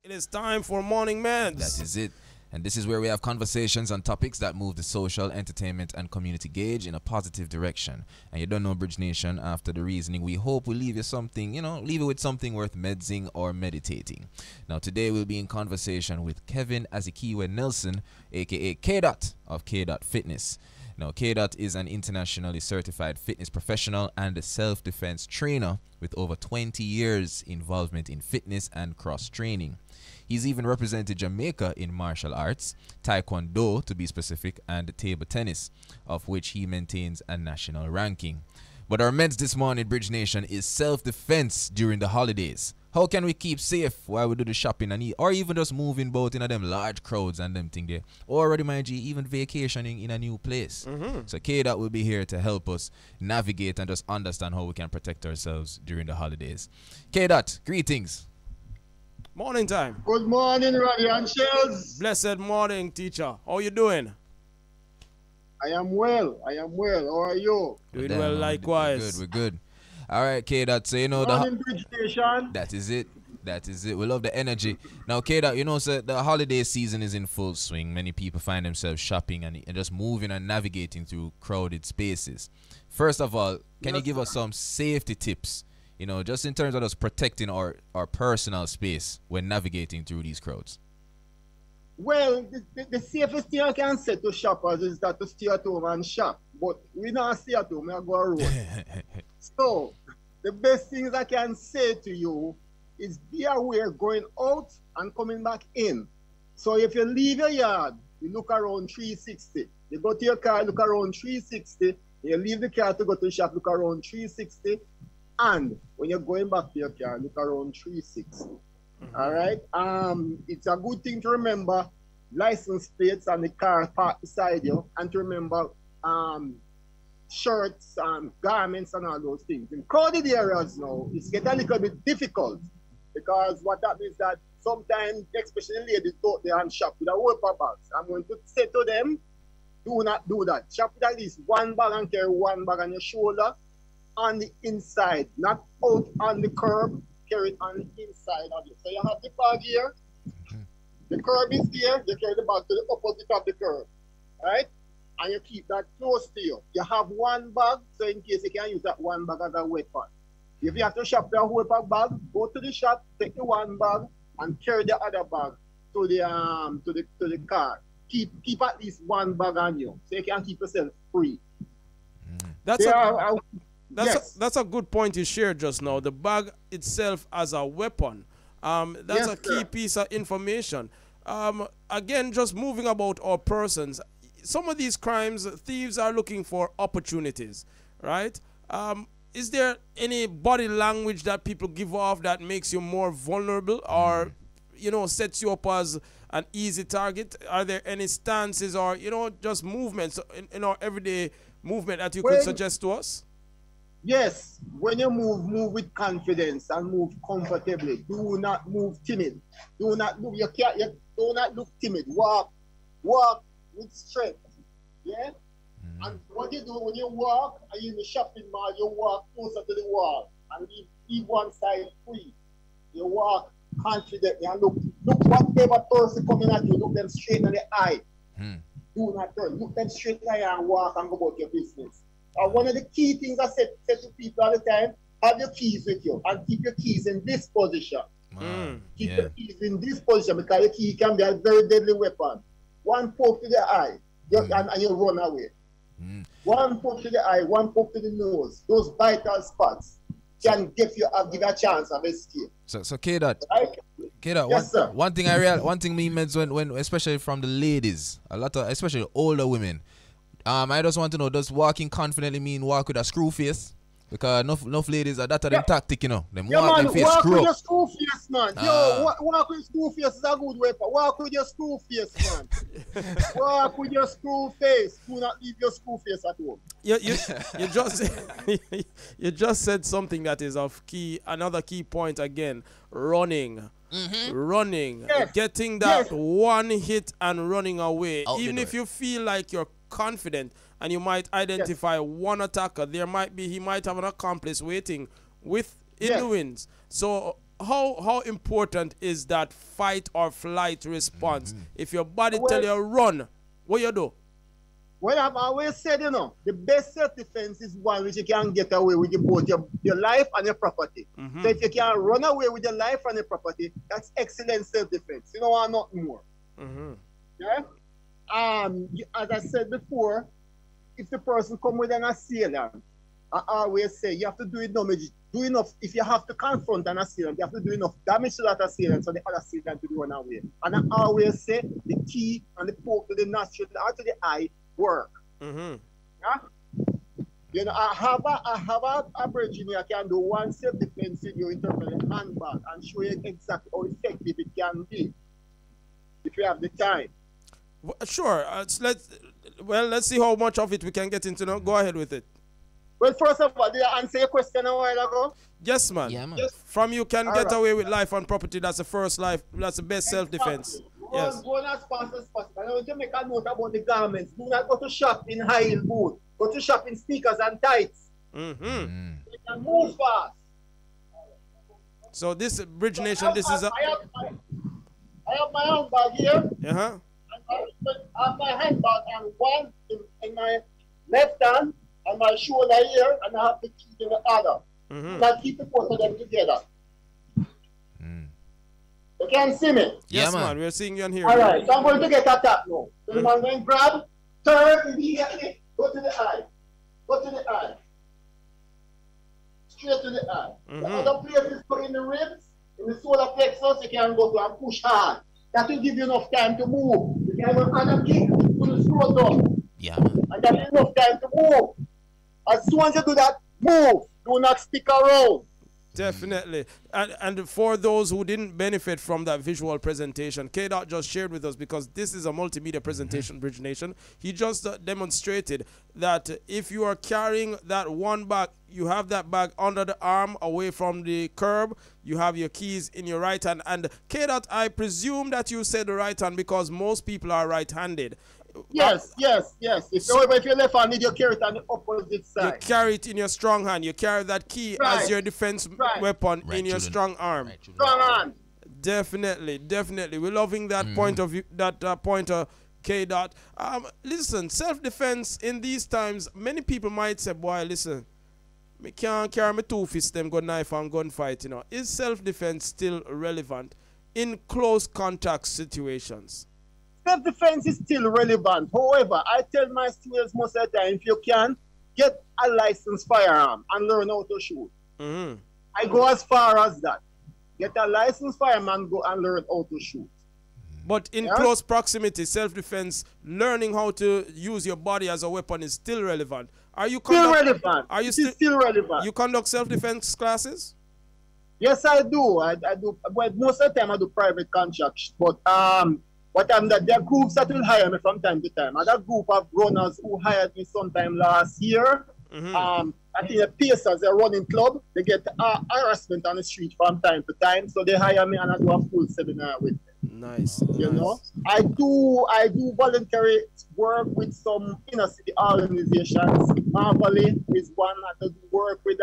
It is time for Morning Meds. That is it. And this is where we have conversations on topics that move the social, entertainment, and community gauge in a positive direction. And you don't know, Bridge Nation, after the reasoning, we hope we leave you something, leave you with something worth medsing or meditating. Now, today we'll be in conversation with Kevin Azikiwe Nelson, aka K-Dot of K-Dot Fitness. Now, K-Dot is an internationally certified fitness professional and a self-defense trainer with over 20 years involvement in fitness and cross-training. He's even represented Jamaica in martial arts, taekwondo to be specific, and table tennis, of which he maintains a national ranking. But our meds this morning, Bridge Nation, is self-defense during the holidays. How can we keep safe while we do the shopping and eat, or even just moving about in them large crowds and them thing there, or already mind you, even vacationing in a new place. So K-Dot will be here to help us navigate and just understand how we can protect ourselves during the holidays. K-Dot, greetings. Morning time. Good morning, Roddy and Shells. Blessed morning, teacher. How you doing? I am well. How are you? Doing Damn, well likewise. We're good. All right, K-Dot, so Morning, Bridge Station. That is it. We love the energy. Now, K-Dot, so the holiday season is in full swing. Many people find themselves shopping and just moving and navigating through crowded spaces. First of all, can you give us some safety tips, just in terms of us protecting our personal space when navigating through these crowds? Well, the safest thing I can say to shoppers is that to stay at home and shop. But we not stay at home, we go on road. So, the best things I can say to you is be aware going out and coming back in. So if you leave your yard, you look around 360. You go to your car, look around 360. You leave the car to go to the shop, look around 360. And when you're going back to your car, look around 360. All right? It's a good thing to remember license plates and the car parked beside you, and to remember shirts and garments and all those things. In crowded areas now, it's getting a little bit difficult because what that means that sometimes, especially ladies, go there and shop with a wiper bags. I'm going to say to them, do not do that. Shop with at least one bag and carry one bag on your shoulder on the inside, not out on the curb. Carry it on the inside of you. So you have the bag here, the curb is there, you carry the bag to the opposite of the curb, right? And you keep that close to you. You have one bag, so in case you can use that one bag as a weapon. If you have to shop the whole bag, go to the shop, take the one bag, and carry the other bag to the car. Keep at least one bag on you, so you can keep yourself free. That's a good point you shared just now. The bag itself as a weapon. That's a key piece of information. Again, just moving about our persons. Some of these crimes, thieves are looking for opportunities, right? Is there any body language that people give off that makes you more vulnerable or, sets you up as an easy target? Are there any stances or, just movements in our everyday movement that you could suggest to us? Yes, when you move with confidence and move comfortably. Do not move timid. Do not look. You do not look timid. Walk with strength. Yeah. And what you do when you walk, and you in the shopping mall, you walk closer to the wall and leave one side free. You walk confidently and look whatever person coming at you. Look them straight in the eye. Do not turn. Look them straight in the eye and walk and go about your business. One of the key things I say to people all the time, have your keys with you and keep your keys in this position. Keep your keys in this position because your key can be a very deadly weapon. One poke to the eye and you run away. One poke to the eye, one poke to the nose. Those vital spots can give you a chance of escape. So K-Dot, Right? K-Dot, Yes, sir. one thing me means when especially from the ladies, especially older women. I just want to know, does walking confidently mean walk with a screw face? Because enough ladies are that them tactic, Them walk man, them face walk screw with up. your screw face, man. Walk with screw face is a good weapon. Walk with your screw face, man. Walk with your screw face. Do not leave your screw face at home. You just said something that is another key point again. Running. Getting that one hit and running away. Even if you feel like you're confident and you might identify one attacker, he might have an accomplice waiting in the wings. So how important is that fight or flight response? If your body tell you run, what you do? Well, I've always said, the best self-defense is one which you can get away with both your life and your property. So if you can run away with your life and your property, that's excellent self-defense. You don't want nothing more. Yeah? As I said before, if the person come with an assailant, I always say you have to do enough. If you have to confront an assailant, you have to do enough damage to that assailant so the other assailant to run away. And I always say the key and the poke to the nostril or to the eye work. Yeah? I have a bridge I can do one self-defense video in terms of the handbag and show you exactly how effective it can be if you have the time. Well, sure. Let's see how much of it we can get into now. Go ahead with it. Well, first of all, did I answer your question a while ago? Yes, man. Yeah, man. Yes. From you can get away with life and property. That's the first life. That's the best self-defense. Yes. Go as fast as possible. I want to make a note about the garments. Do not go to shop in high heel boot. Go to shop in sneakers and tights. You can move fast. So this Bridge Nation, this is a... I have my handbag here. Uh-huh. I have my handbag and one in my left hand and my shoulder here, and I have the key in the other. And I keep the both of them together. You can see me? Yes, man. We're seeing you on here. All right, so I'm going to get a tap now. So the man going grab, turn immediately, go to the eye. Go to the eye. Straight to the eye. The other places go in the ribs, in the solar plexus, you can go to and push hard. That will give you enough time to move. You can have another kick to the scrotum. Yeah, man. And that is enough time to move. As soon as you do that, move. Do not stick around. Definitely. And for those who didn't benefit from that visual presentation, K-Dot just shared with us, because this is a multimedia presentation, Bridge Nation. He just demonstrated that if you are carrying that one bag, you have that bag under the arm away from the curb, you have your keys in your right hand. And K-Dot, I presume that you said the right hand because most people are right-handed. Yes. If you're left-handed, you carry it on the opposite side. You carry it in your strong hand. You carry that key as your defense weapon in your strong arm. Strong hand. Definitely. We're loving that point of view, that pointer, K-Dot. Listen, self-defense in these times, many people might say, boy, listen, me can't carry my two fists, them go knife and gunfight, Is self-defense still relevant in close contact situations? Self-defense is still relevant. However, I tell my students most of the time, if you can, get a licensed firearm and learn how to shoot. I go as far as that. Get a licensed fireman, go and learn how to shoot. But in close proximity, self-defense, learning how to use your body as a weapon is still relevant. Are you still relevant? Are you still relevant? You conduct self-defense classes? Yes, I do. I do. But most of the time, I do private contracts. But there are groups that will hire me from time to time. And that group of runners who hired me sometime last year, I think the Pacers, they're running club, they get harassment on the street from time to time. So they hire me and I do a full seminar with them. Nice. I do voluntary work with some inner city organizations. Marvelly is one. I do work with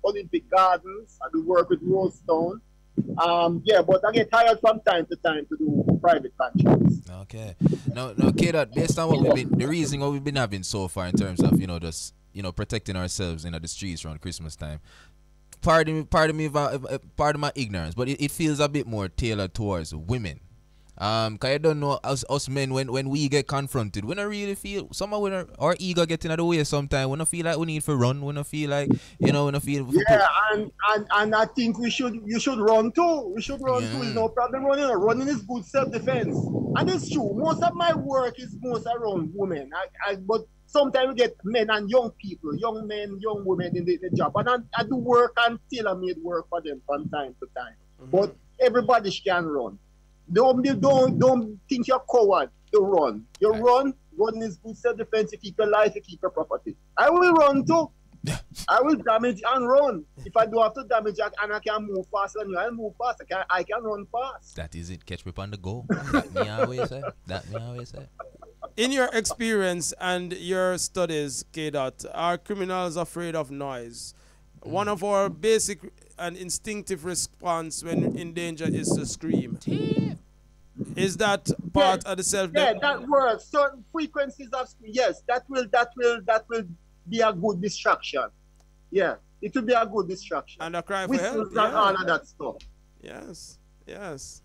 Olympic Gardens. I do work with Rosetown. But I get hired from time to time to do private contracts. Okay. Now, K-Dot, based on the reason what we've been having so far in terms of, just, protecting ourselves in the streets around Christmas time, pardon my ignorance, but it feels a bit more tailored towards women. Cause I don't know, us men, when we get confronted, we don't really feel, somehow when our ego get in the way sometimes, we don't feel like we need to run, we don't feel like, we don't feel... Yeah, and I think you should run too. We should run too, there's no problem running. Running is good self-defense. And it's true, most of my work is most around women. But sometimes we get men and young people, young men, young women in the job. And I do work and tailor-made work for them from time to time. But everybody can run. Don't think you're coward to run. You run. Running is good self-defense. You keep your life, you keep your property. I will run too. I will damage and run. If I do have to damage and I can move faster than you, I'll move fast. I can run fast. That is it. Catch me on the go. That me always say. In your experience and your studies, K-Dot, are criminals afraid of noise? One of our basic an instinctive response when in danger is to scream. Is that part of the self? Yeah, that works. Certain frequencies of yes, that will be a good distraction. Yeah, it will be a good distraction. And a cry for help. And all of that stuff. Yes, yes.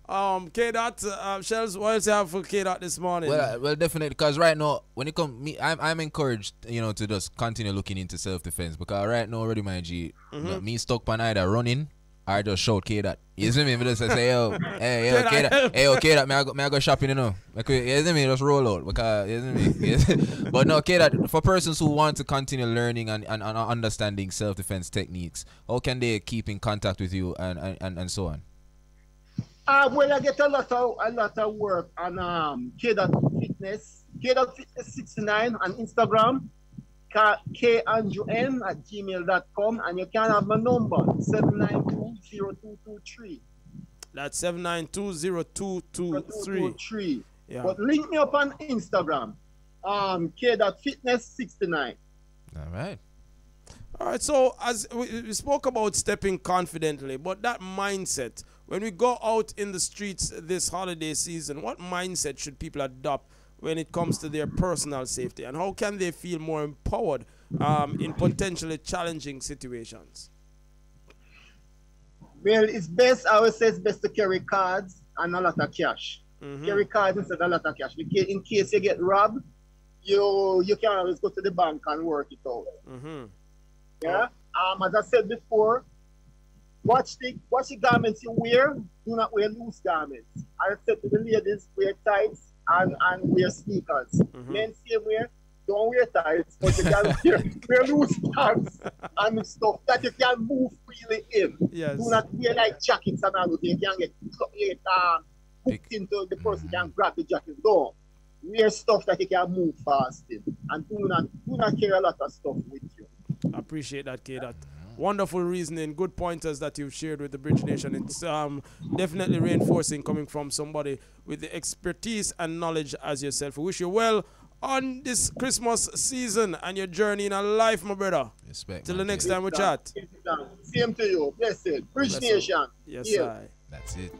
K-Dot, Shells, what else you have for K-Dot this morning? Well, definitely, because right now, when it comes, I'm encouraged, to just continue looking into self-defense, because right now, already, my G, me stuck on either running or just shout K-Dot. You see me? Me just say, yo, hey, K-Dot, K-Dot, may I go shopping, Like, you see me? Just roll out, because, you see me? But no, K-Dot, for persons who want to continue learning and understanding self-defense techniques, how can they keep in contact with you and so on? Well, I get a lot of work on K.Fitness, K.Fitness 69 on Instagram, kandrewn@gmail.com, and you can have my number 792-0223. That's 792-0223. Yeah. But link me up on Instagram, K.Fitness 69. All right. All right, so as we spoke about stepping confidently, but that mindset, when we go out in the streets this holiday season, what mindset should people adopt when it comes to their personal safety? And how can they feel more empowered in potentially challenging situations? Well, it's best, I would say it's best to carry cards and a lot of cash. Carry cards instead of a lot of cash. In case you get robbed, you can always go to the bank and work it out. Yeah. As I said before, watch the garments you wear. Do not wear loose garments. I said to the ladies, wear tights and wear sneakers. Men say don't wear tights, but you can wear loose pants and stuff that you can move freely in. Yes. Do not wear like jackets and all that. You can get hooked into the person can grab the jacket. No. Wear stuff that you can move fast in. And do not carry a lot of stuff with you. I appreciate that, K-Dot. Wonderful reasoning, good pointers that you've shared with the Bridge Nation. It's definitely reinforcing coming from somebody with the expertise and knowledge as yourself. We wish you well on this Christmas season and your journey in a life, my brother. Respect. Till the next time we chat. Same to you. Blessed. Bridge Nation. Yes, sir. That's it.